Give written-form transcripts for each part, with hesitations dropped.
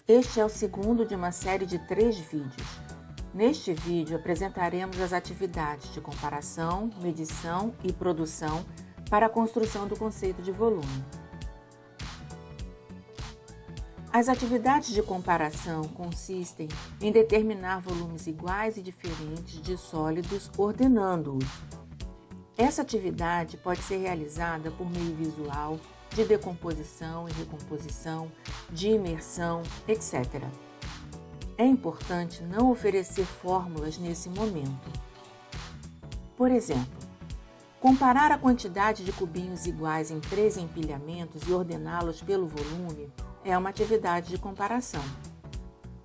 Este é o segundo de uma série de 3 vídeos. Neste vídeo apresentaremos as atividades de comparação, medição e produção para a construção do conceito de volume. As atividades de comparação consistem em determinar volumes iguais e diferentes de sólidos ordenando-os. Essa atividade pode ser realizada por meio visual, de decomposição e recomposição, de imersão, etc. É importante não oferecer fórmulas nesse momento. Por exemplo, comparar a quantidade de cubinhos iguais em 3 empilhamentos e ordená-los pelo volume é uma atividade de comparação.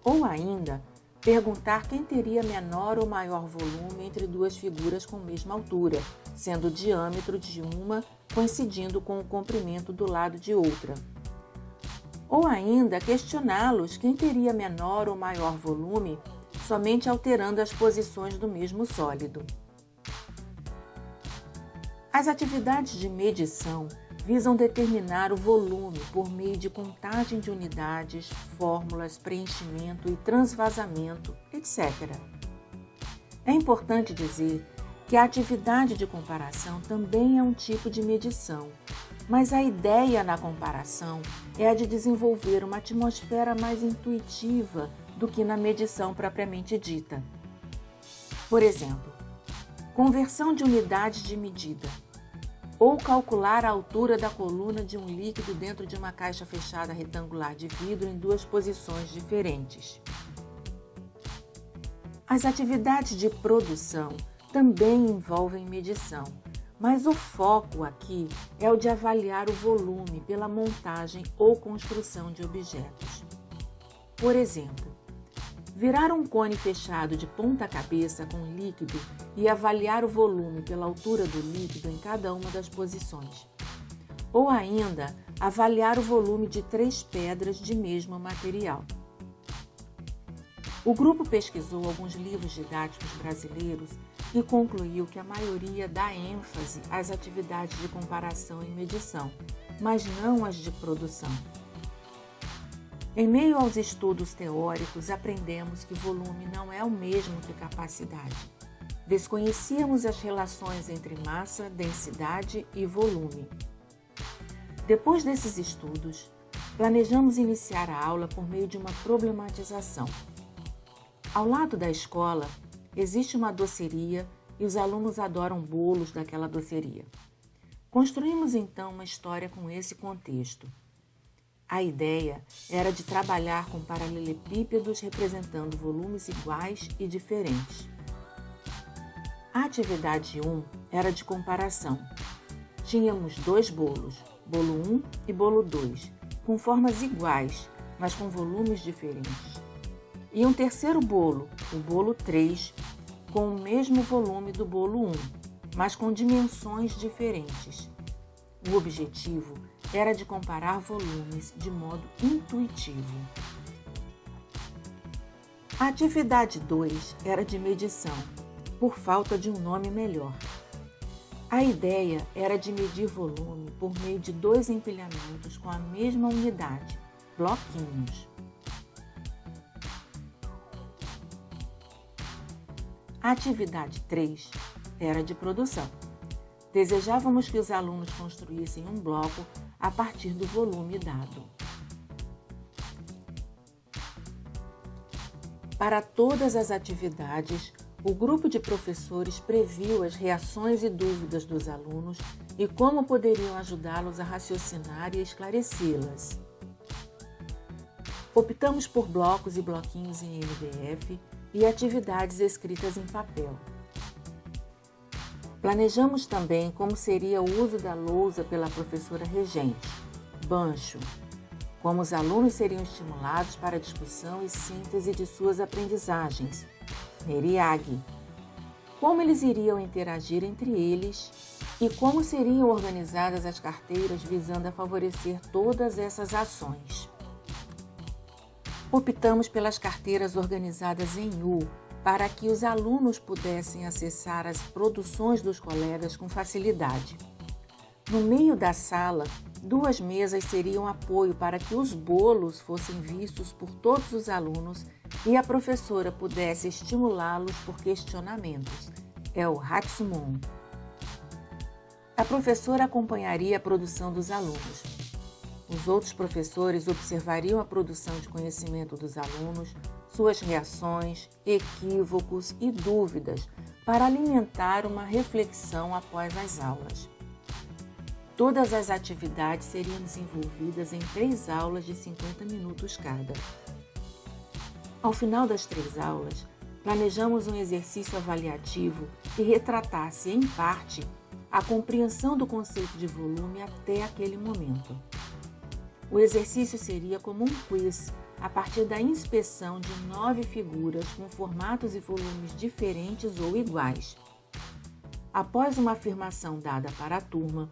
Ou ainda, perguntar quem teria menor ou maior volume entre duas figuras com mesma altura, sendo o diâmetro de uma coincidindo com o comprimento do lado de outra. Ou ainda, questioná-los quem teria menor ou maior volume somente alterando as posições do mesmo sólido. As atividades de medição visam determinar o volume por meio de contagem de unidades, fórmulas, preenchimento e transvasamento, etc. É importante dizer que a atividade de comparação também é um tipo de medição, mas a ideia na comparação é a de desenvolver uma atmosfera mais intuitiva do que na medição propriamente dita. Por exemplo, conversão de unidades de medida, ou calcular a altura da coluna de um líquido dentro de uma caixa fechada retangular de vidro em 2 posições diferentes. As atividades de produção também envolvem medição, mas o foco aqui é o de avaliar o volume pela montagem ou construção de objetos. Por exemplo, virar um cone fechado de ponta cabeça com líquido e avaliar o volume pela altura do líquido em cada uma das posições. Ou ainda, avaliar o volume de 3 pedras de mesmo material. O grupo pesquisou alguns livros didáticos brasileiros e concluiu que a maioria dá ênfase às atividades de comparação e medição, mas não às de produção. Em meio aos estudos teóricos, aprendemos que volume não é o mesmo que capacidade. Desconhecíamos as relações entre massa, densidade e volume. Depois desses estudos, planejamos iniciar a aula por meio de uma problematização. Ao lado da escola, existe uma doceria e os alunos adoram bolos daquela doceria. Construímos então uma história com esse contexto. A ideia era de trabalhar com paralelepípedos representando volumes iguais e diferentes. A atividade 1 era de comparação. Tínhamos 2 bolos, bolo 1 e bolo 2, com formas iguais, mas com volumes diferentes. E um terceiro bolo, o bolo 3, com o mesmo volume do bolo 1, mas com dimensões diferentes. O objetivo era de comparar volumes de modo intuitivo. A atividade 2 era de medição, por falta de um nome melhor. A ideia era de medir volume por meio de 2 empilhamentos com a mesma unidade, bloquinhos. A atividade 3 era de produção. Desejávamos que os alunos construíssem um bloco a partir do volume dado. Para todas as atividades, o grupo de professores previu as reações e dúvidas dos alunos e como poderiam ajudá-los a raciocinar e esclarecê-las. Optamos por blocos e bloquinhos em MDF e atividades escritas em papel. Planejamos também como seria o uso da lousa pela professora regente, Bancho, como os alunos seriam estimulados para a discussão e síntese de suas aprendizagens, Meriag, como eles iriam interagir entre eles e como seriam organizadas as carteiras visando a favorecer todas essas ações. Optamos pelas carteiras organizadas em U, para que os alunos pudessem acessar as produções dos colegas com facilidade. No meio da sala, 2 mesas seriam apoio para que os bolos fossem vistos por todos os alunos e a professora pudesse estimulá-los por questionamentos. É o Hatsumon. A professora acompanharia a produção dos alunos. Os outros professores observariam a produção de conhecimento dos alunos, suas reações, equívocos e dúvidas para alimentar uma reflexão após as aulas. Todas as atividades seriam desenvolvidas em 3 aulas de 50 minutos cada. Ao final das 3 aulas, planejamos um exercício avaliativo que retratasse, em parte, a compreensão do conceito de volume até aquele momento. O exercício seria como um quiz, a partir da inspeção de 9 figuras com formatos e volumes diferentes ou iguais. Após uma afirmação dada para a turma,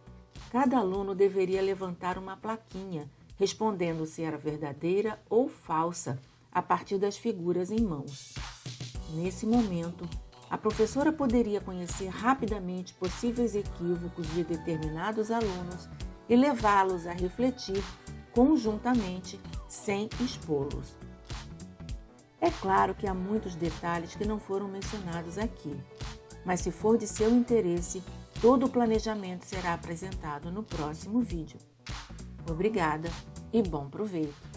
cada aluno deveria levantar uma plaquinha, respondendo se era verdadeira ou falsa, a partir das figuras em mãos. Nesse momento, a professora poderia conhecer rapidamente possíveis equívocos de determinados alunos e levá-los a refletir conjuntamente, sem expô-los. É claro que há muitos detalhes que não foram mencionados aqui, mas se for de seu interesse, todo o planejamento será apresentado no próximo vídeo. Obrigada e bom proveito!